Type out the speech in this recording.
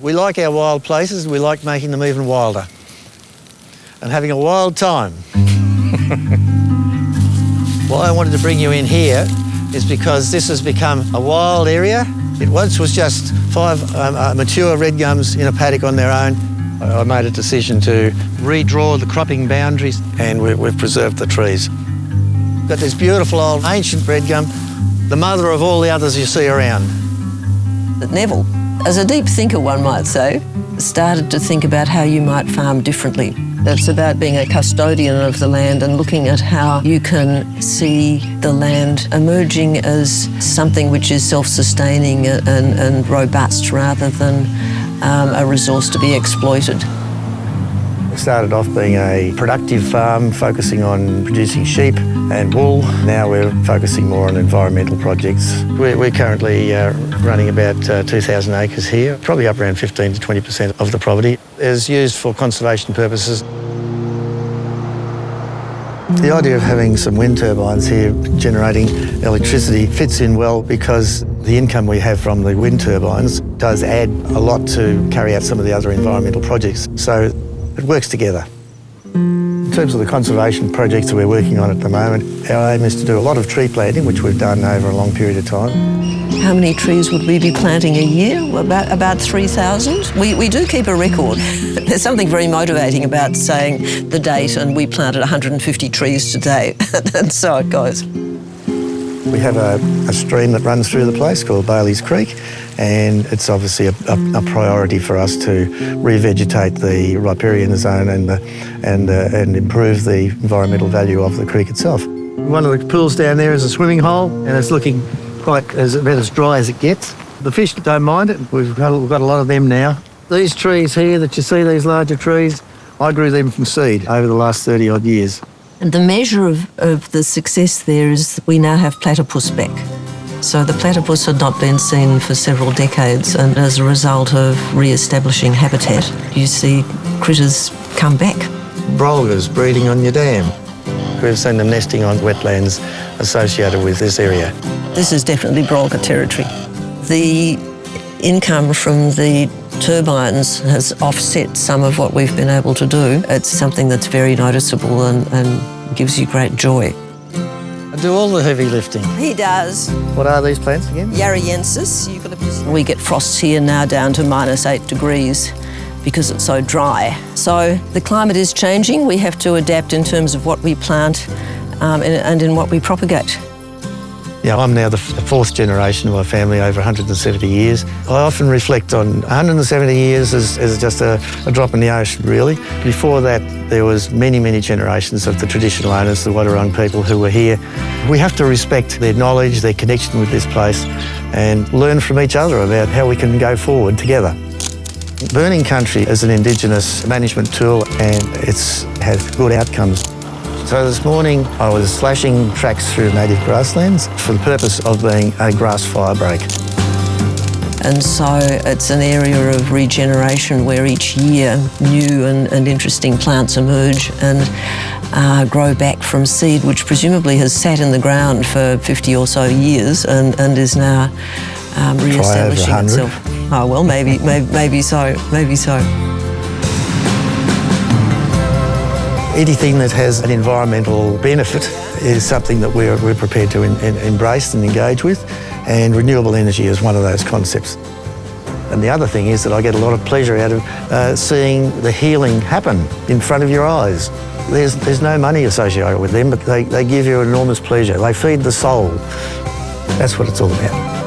We like our wild places, we like making them even wilder and having a wild time. Why I wanted to bring you in here is because this has become a wild area. It once was just 5 mature red gums in a paddock on their own. I made a decision to redraw the cropping boundaries and we've preserved the trees. Got this beautiful old ancient red gum, the mother of all the others you see around. Neville, as a deep thinker, one might say, started to think about how you might farm differently. It's about being a custodian of the land and looking at how you can see the land emerging as something which is self-sustaining and robust rather than a resource to be exploited. We started off being a productive farm, focusing on producing sheep and wool. Now we're focusing more on environmental projects. We're currently running about 2,000 acres here, probably up around 15 to 20% of the property is used for conservation purposes. The idea of having some wind turbines here generating electricity fits in well because the income we have from the wind turbines does add a lot to carry out some of the other environmental projects. So it works together. In terms of the conservation projects that we're working on at the moment, our aim is to do a lot of tree planting, which we've done over a long period of time. How many trees would we be planting a year? About 3,000. We do keep a record. There's something very motivating about saying the date and we planted 150 trees today, and so it goes. We have a stream that runs through the place called Bailey's Creek, and it's obviously a priority for us to revegetate the riparian zone and improve the environmental value of the creek itself. One of the pools down there is a swimming hole, and it's looking quite about as dry as it gets. The fish don't mind it. We've got a lot of them now. These trees here that you see, these larger trees, I grew them from seed over the last 30 odd years. And the measure of the success there is that we now have platypus back. So the platypus had not been seen for several decades, and as a result of re-establishing habitat, you see critters come back. Brolgas breeding on your dam. We've seen them nesting on wetlands associated with this area. This is definitely brolga territory. The income from the turbines has offset some of what we've been able to do. It's something that's very noticeable and gives you great joy. I do all the heavy lifting. He does. What are these plants again? Yarriensis eucalyptus. We get frosts here now down to -8 degrees because it's so dry. So the climate is changing. We have to adapt in terms of what we plant and in what we propagate. Yeah, I'm now the fourth generation of my family, over 170 years. I often reflect on 170 years as just a drop in the ocean, really. Before that, there was many, many generations of the traditional owners, the Wadawurrung people who were here. We have to respect their knowledge, their connection with this place, and learn from each other about how we can go forward together. Burning country is an Indigenous management tool, and it's had good outcomes. So this morning I was slashing tracks through native grasslands for the purpose of being a grass fire break. And so it's an area of regeneration where each year new and interesting plants emerge and grow back from seed, which presumably has sat in the ground for 50 or so years and is now re-establishing itself. Oh well, maybe so. Anything that has an environmental benefit is something that we're prepared to embrace and engage with, and renewable energy is one of those concepts. And the other thing is that I get a lot of pleasure out of seeing the healing happen in front of your eyes. There's no money associated with them, but they give you enormous pleasure. They feed the soul. That's what it's all about.